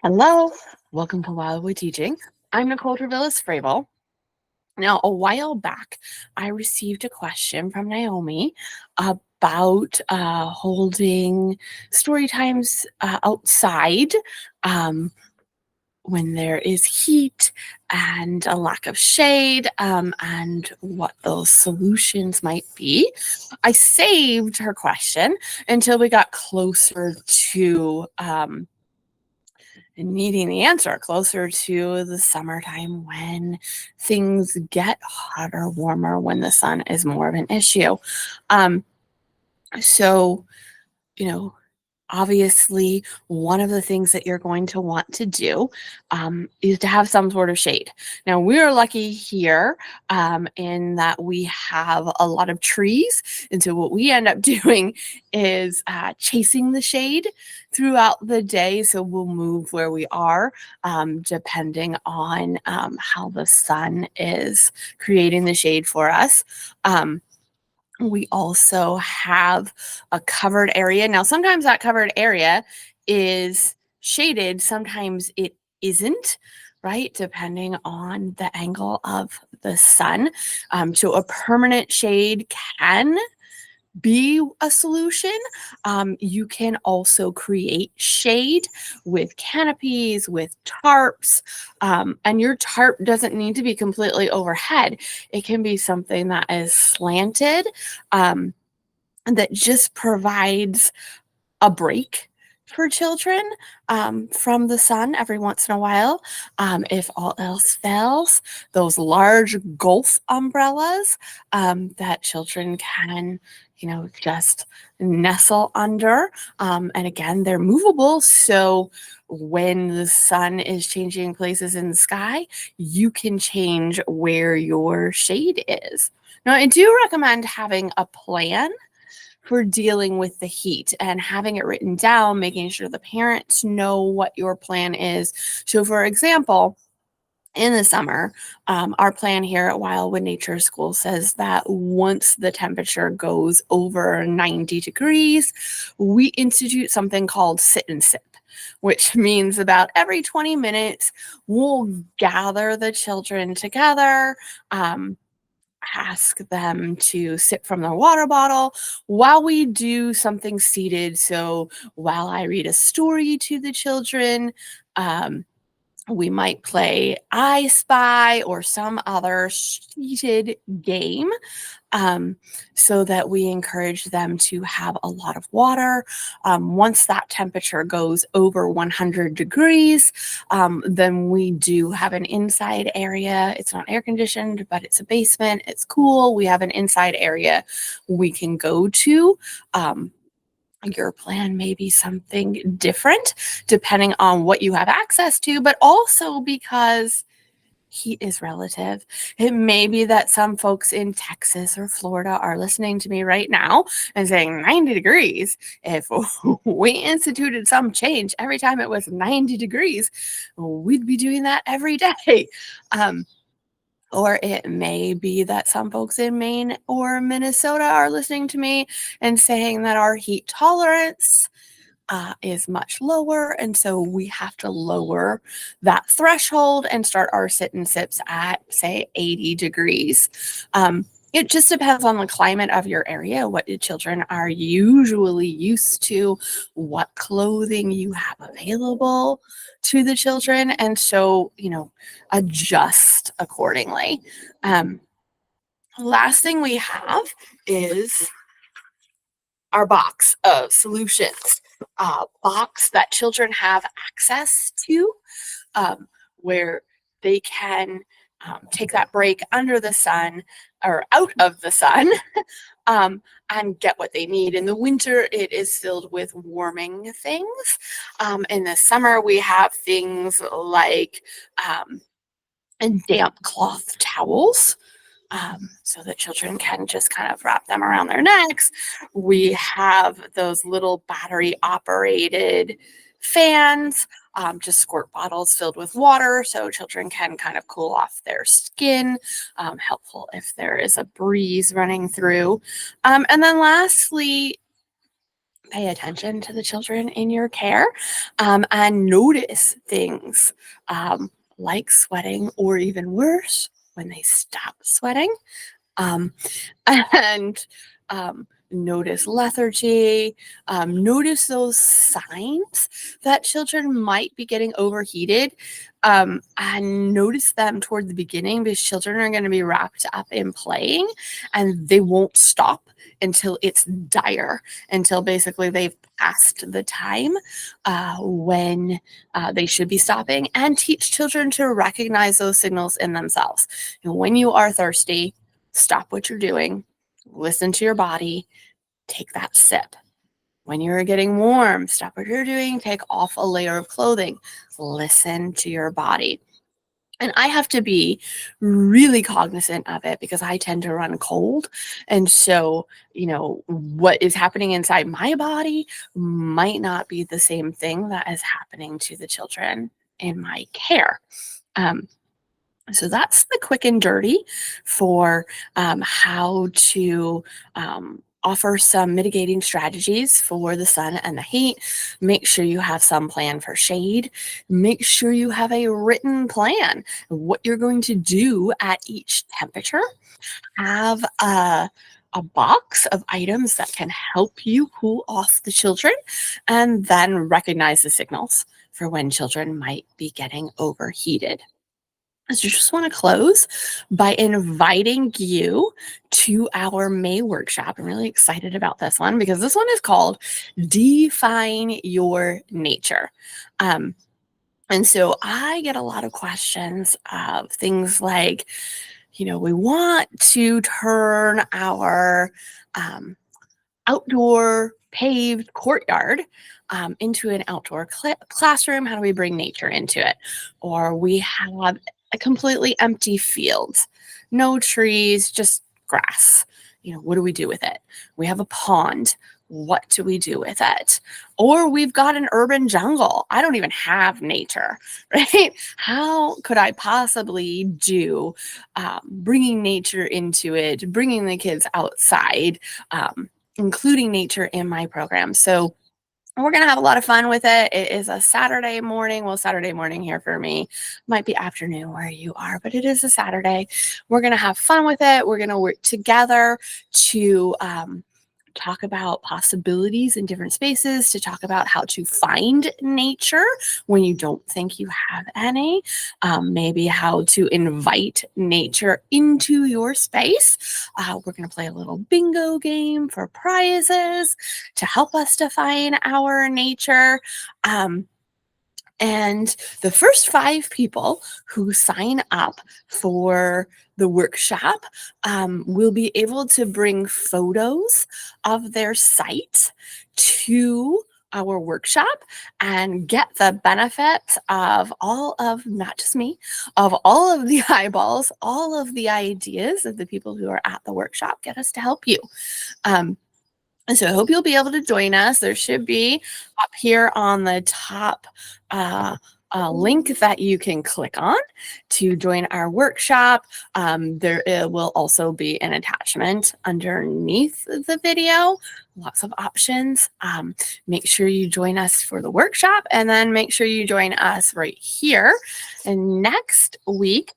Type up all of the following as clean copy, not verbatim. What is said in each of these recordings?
Hello, welcome to Wildwood Teaching. I'm Nicole Trevillis Fravel. Now, a while back, I received a question from Naomi about holding story times outside um, when there is heat and a lack of shade, and what those solutions might be. I saved her question until we got closer to needing the answer, closer to the summertime when things get hotter, warmer, when the sun is more of an issue. Um, so, you know, obviously, one of the things that you're going to want to do is to have some sort of shade. Now, we're lucky here in that we have a lot of trees. And so, what we end up doing is chasing the shade throughout the day. So, we'll move where we are depending on how the sun is creating the shade for us. We also have a covered area. Now, sometimes that covered area is shaded, sometimes it isn't, right? Depending on the angle of the sun. So, a permanent shade can be a solution. You can also create shade with canopies, with tarps, and your tarp doesn't need to be completely overhead. It can be something that is slanted, that just provides a break for children from the sun every once in a while. If all else fails, those large golf umbrellas that children can, just nestle under. And again, they're movable. So when the sun is changing places in the sky, you can change where your shade is. Now, I do recommend having a plan for dealing with the heat and having it written down, making sure the parents know what your plan is. So, for example, in the summer, our plan here at Wildwood Nature School says that once the temperature goes over 90 degrees, we institute something called sit and sip, which means about every 20 minutes, we'll gather the children together. Ask them to sip from their water bottle while we do something seated. So while I read a story to the children, we might play I Spy or some other seated game, so that we encourage them to have a lot of water. Once that temperature goes over 100 degrees, then we do have an inside area. It's not air conditioned, but it's a basement. It's cool. We have an inside area we can go to. Your plan may be something different depending on what you have access to, but also because heat is relative. It may be that some folks in Texas or Florida are listening to me right now and saying 90 degrees. If we instituted some change every time it was 90 degrees, we'd be doing that every day. Or it may be that some folks in Maine or Minnesota are listening to me and saying that our heat tolerance is much lower. And so we have to lower that threshold and start our sit and sips at, say, 80 degrees. It just depends on the climate of your area, what your children are usually used to, what clothing you have available to the children. And so, adjust accordingly. Last thing we have is our box of solutions, box that children have access to, where they can take that break under the sun or out of the sun, and get what they need. In the winter, it is filled with warming things. In the summer, we have things like damp cloth towels, so that children can just kind of wrap them around their necks. We have those little battery operated fans, just squirt bottles filled with water so children can kind of cool off their skin, helpful if there is a breeze running through. And then lastly, pay attention to the children in your care, and notice things like sweating, or even worse, when they stop sweating. Um, and notice lethargy, notice those signs that children might be getting overheated, and notice them toward the beginning, because children are going to be wrapped up in playing and they won't stop until it's dire, until basically they've passed the time when they should be stopping, and teach children to recognize those signals in themselves. And when you are thirsty, stop what you're doing, listen to your body, take that sip. When you're getting warm, stop what you're doing, take off a layer of clothing, listen to your body. And I have to be really cognizant of it because I tend to run cold. And so, what is happening inside my body might not be the same thing that is happening to the children in my care. Um, so that's the quick and dirty for how to offer some mitigating strategies for the sun and the heat. Make sure you have some plan for shade. Make sure you have a written plan of what you're going to do at each temperature. Have a box of items that can help you cool off the children, and then recognize the signals for when children might be getting overheated. I just want to close by inviting you to our May workshop. I'm really excited about this one because this one is called Define Your Nature. And so I get a lot of questions of things like, we want to turn our outdoor paved courtyard into an outdoor classroom. How do we bring nature into it? Or we have a completely empty field, no trees, just grass. What do we do with it? We have a pond. What do we do with it? Or we've got an urban jungle. I don't even have nature, right? How could I possibly do bringing nature into it, bringing the kids outside, including nature in my program? So we're going to have a lot of fun with it. It is a Saturday morning. Well, Saturday morning here for me. Might be afternoon where you are, but it is a Saturday. We're going to have fun with it. We're going to work together to talk about possibilities in different spaces, to talk about how to find nature when you don't think you have any, maybe how to invite nature into your space. We're going to play a little bingo game for prizes to help us define our nature. And the first 5 people who sign up for the workshop will be able to bring photos of their site to our workshop and get the benefits of all of, not just me, of all of the eyeballs, all of the ideas of the people who are at the workshop, get us to help you. And so I hope you'll be able to join us. There should be up here on the top a link that you can click on to join our workshop. There will also be an attachment underneath the video. Lots of options. Make sure you join us for the workshop, and then make sure you join us right here. And next week,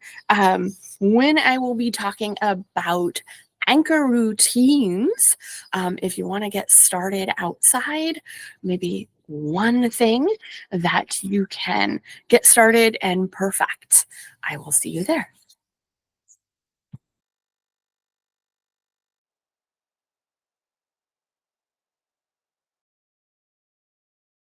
when I will be talking about anchor routines. If you want to get started outside, maybe one thing that you can get started and perfect. I will see you there.